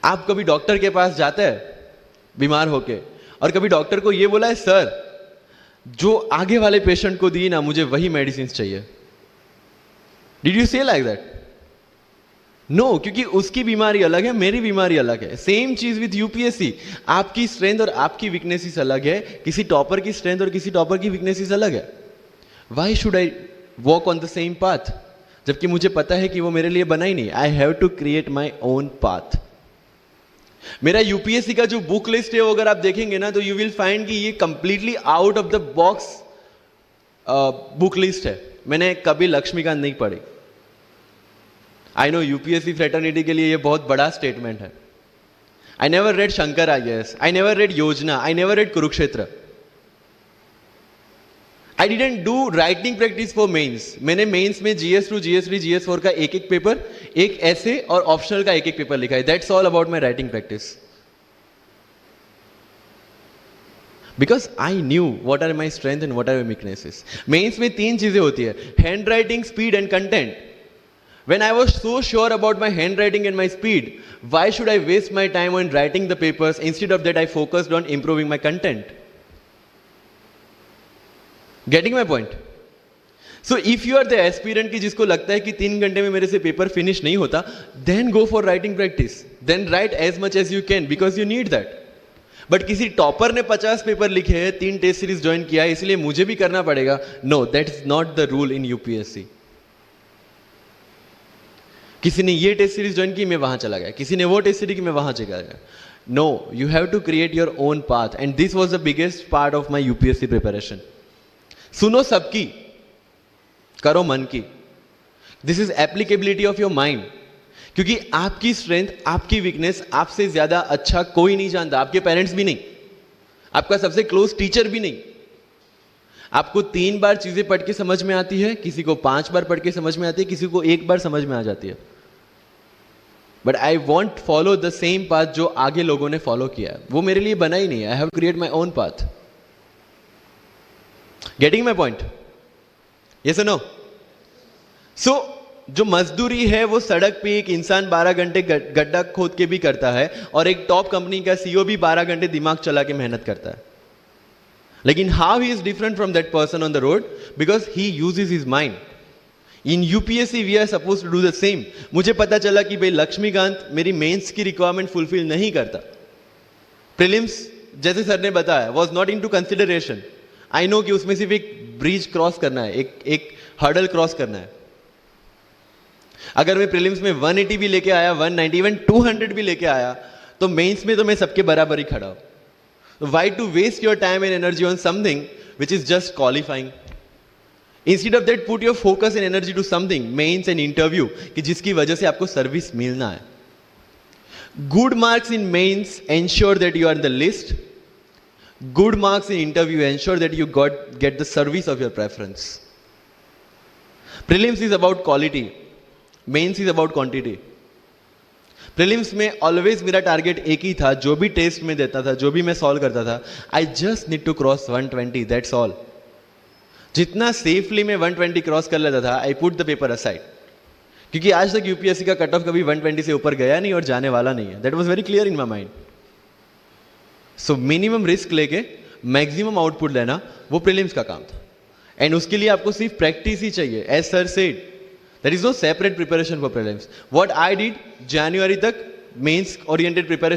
आप कभी डॉक्टर के पास जाते हैं बीमार होके, और कभी डॉक्टर को ये बोला है सर जो आगे वाले पेशेंट को दी ना मुझे वही मेडिसिन चाहिए? डिड यू से लाइक दैट? नो, क्योंकि उसकी बीमारी अलग है, मेरी बीमारी अलग है. सेम चीज विथ यूपीएससी. आपकी स्ट्रेंथ और आपकी वीकनेसेस अलग है, किसी टॉपर की स्ट्रेंथ और किसी टॉपर की वीकनेसेस अलग है. Why should I walk on the same path जबकि मुझे पता है कि वो मेरे लिए बना ही नहीं. I have to create my own path. मेरा यूपीएससी का जो बुक लिस्ट है वो अगर आप देखेंगे ना तो यू विल फाइंड कि ये completely out of the box book list है. मैंने कभी लक्ष्मीकांत नहीं पढ़ी. आई नो यूपीएससी फ्रेटर्निटी के लिए ये बहुत बड़ा स्टेटमेंट है. I never read Shankar IAS, I never read Yojana, I never read Kurukshetra. I didn't do writing practice for mains. मैंने मेंस में GS2, GS3, GS4 का एक एक पेपर, एक ऐसे और ऑप्शनल का एक एक पेपर लिखा है. That's all about my writing practice. Because I knew what are my strength and what are my weaknesses. Mains में 3 चीजें होती है: hand writing, speed and content. When I was so sure about my handwriting and my speed, why should I waste my time on writing the papers? Instead of that, I focused on improving my content. Getting my point? So if you are the aspirant की जिसको लगता है कि 3 घंटे में मेरे से paper finish नहीं होता, then go for writing practice. Then write as much as you can because you need that. But किसी टॉपर ने 50 पेपर लिखे हैं, 3 टेस्ट सीरीज ज्वाइन किया है, इसलिए मुझे भी करना पड़ेगा. No, that is not the rule in UPSC. किसी ने ये टेस्ट सीरीज ज्वाइन की, मैं वहां चला गया. किसी ने वो टेस्ट सीरीज की, मैं वहां चला गया. No, you have to create your own path and this was the biggest part of my UPSC preparation. सुनो सबकी, करो मन की. This is applicability of your mind. क्योंकि आपकी स्ट्रेंथ, आपकी वीकनेस आपसे ज्यादा अच्छा कोई नहीं जानता. आपके पेरेंट्स भी नहीं, आपका सबसे क्लोज टीचर भी नहीं. आपको 3 बार चीजें पढ़ के समझ में आती है, किसी को 5 बार पढ़ के समझ में आती है, किसी को 1 बार समझ में आ जाती है. But I want follow the same path जो आगे लोगों ने फॉलो किया है. वो मेरे लिए बना ही नहीं है. I have create my own path. Getting my point? Yes और नो? सो जो मजदूरी है वो सड़क पे एक इंसान 12 घंटे गड्ढा खोद के भी करता है, और एक टॉप कंपनी का सीईओ भी 12 घंटे दिमाग चला के मेहनत करता है. लेकिन how he is different from that person on the road? Because he uses his mind. In UPSC we are suppose to do the same. मुझे पता चला कि भाई लक्ष्मीकांत मेरी मेंस की रिक्वायरमेंट फुलफिल नहीं करता. प्रीलिम्स जैसे सर ने बताया was not into consideration. I know कि उसमें सिर्फ एक ब्रिज क्रॉस करना है, एक हर्डल क्रॉस करना है. अगर मैं प्रीलिम्स में 180 भी लेके आया, 190, इवन 200 भी लेके आया, तो मेंस में तो मैं सबके बराबर ही खड़ा हूं. Why to waste your time and energy on something which is just qualifying? Instead of that, put your focus and energy to something, mains and interview, कि जिसकी वजह से आपको सर्विस मिलना है. Good marks in mains ensure that you are in the list. Good marks in interview ensure that you get the service of your preference. Prelims is about quality. Mains is about quantity. Prelims में always मेरा target एक ही था. जो भी test में देता था, जो भी मैं सॉल्व करता था, I just need to cross 120. That's all. जितना सेफली मैं 120 क्रॉस कर लेता था, I put the paper aside. क्योंकि आज तक यूपीएससी का कट ऑफ कभी 120 से ऊपर गया नहीं और जाने वाला नहीं है. That was very clear in my mind. So minimum risk लेके मैक्सिमम आउटपुट लेना, वो प्रीलिम्स का काम था. एंड उसके लिए आपको सिर्फ प्रैक्टिस ही चाहिए. As sir said, there is no separate preparation for prelims. What I did, January tak mains oriented preparation